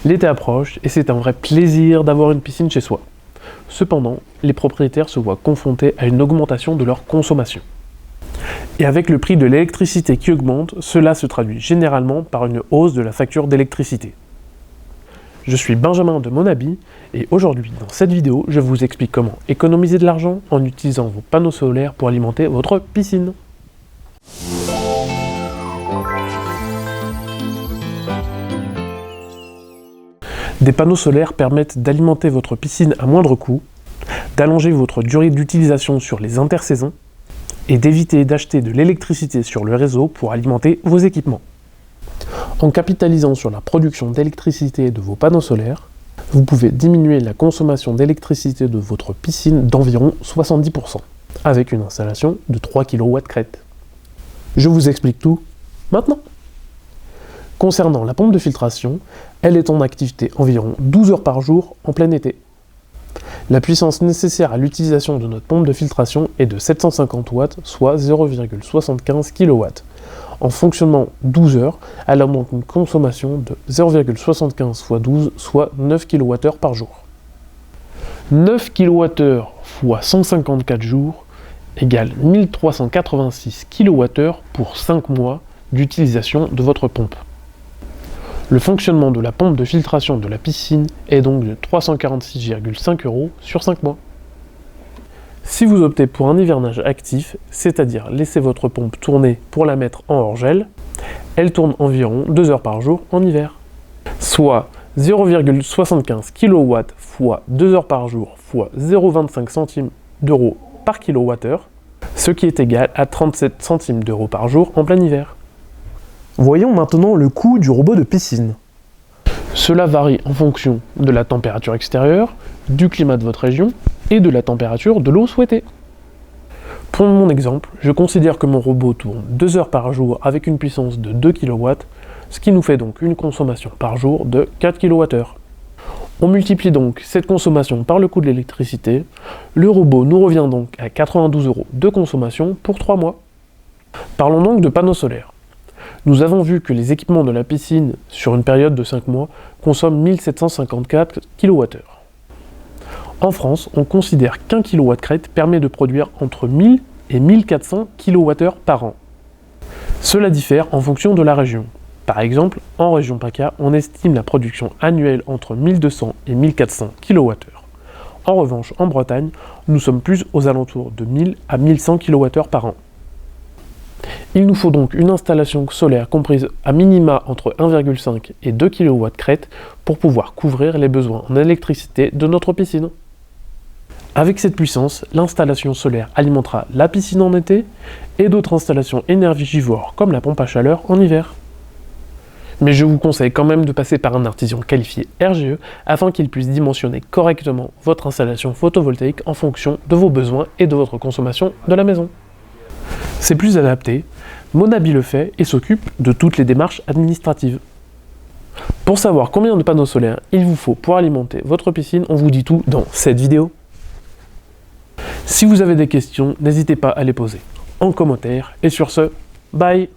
L'été approche et c'est un vrai plaisir d'avoir une piscine chez soi. Cependant, les propriétaires se voient confrontés à une augmentation de leur consommation. Et avec le prix de l'électricité qui augmente, cela se traduit généralement par une hausse de la facture d'électricité. Je suis Benjamin de Monabi et aujourd'hui, dans cette vidéo, je vous explique comment économiser de l'argent en utilisant vos panneaux solaires pour alimenter votre piscine. Des panneaux solaires permettent d'alimenter votre piscine à moindre coût, d'allonger votre durée d'utilisation sur les intersaisons et d'éviter d'acheter de l'électricité sur le réseau pour alimenter vos équipements. En capitalisant sur la production d'électricité de vos panneaux solaires, vous pouvez diminuer la consommation d'électricité de votre piscine d'environ 70%, avec une installation de 3 kW crête. Je vous explique tout maintenant. Concernant la pompe de filtration, elle est en activité environ 12 heures par jour en plein été. La puissance nécessaire à l'utilisation de notre pompe de filtration est de 750 watts, soit 0,75 kW. En fonctionnement 12 heures, elle a donc une consommation de 0,75 x 12, soit 9 kWh par jour. 9 kWh x 154 jours égale 1386 kWh pour 5 mois d'utilisation de votre pompe. Le fonctionnement de la pompe de filtration de la piscine est donc de 346,5 € sur 5 mois. Si vous optez pour un hivernage actif, c'est-à-dire laisser votre pompe tourner pour la mettre en hors-gel, elle tourne environ 2 heures par jour en hiver, soit 0,75 kW x 2 heures par jour x 0,25 centimes d'euros par kWh, ce qui est égal à 37 centimes d'euros par jour en plein hiver. Voyons maintenant le coût du robot de piscine. Cela varie en fonction de la température extérieure, du climat de votre région et de la température de l'eau souhaitée. Pour mon exemple, je considère que mon robot tourne 2 heures par jour avec une puissance de 2 kW, ce qui nous fait donc une consommation par jour de 4 kWh. On multiplie donc cette consommation par le coût de l'électricité. Le robot nous revient donc à 92 € de consommation pour 3 mois. Parlons donc de panneaux solaires. Nous avons vu que les équipements de la piscine, sur une période de 5 mois, consomment 1754 kWh. En France, on considère qu'un kW crête permet de produire entre 1000 et 1400 kWh par an. Cela diffère en fonction de la région. Par exemple, en région PACA, on estime la production annuelle entre 1200 et 1400 kWh. En revanche, en Bretagne, nous sommes plus aux alentours de 1000 à 1100 kWh par an. Il nous faut donc une installation solaire comprise à minima entre 1,5 et 2 kW crête pour pouvoir couvrir les besoins en électricité de notre piscine. Avec cette puissance, l'installation solaire alimentera la piscine en été et d'autres installations énergivores comme la pompe à chaleur en hiver. Mais je vous conseille quand même de passer par un artisan qualifié RGE afin qu'il puisse dimensionner correctement votre installation photovoltaïque en fonction de vos besoins et de votre consommation de la maison. C'est plus adapté, Monabi le fait et s'occupe de toutes les démarches administratives. Pour savoir combien de panneaux solaires il vous faut pour alimenter votre piscine, on vous dit tout dans cette vidéo. Si vous avez des questions, n'hésitez pas à les poser en commentaire et sur ce, bye!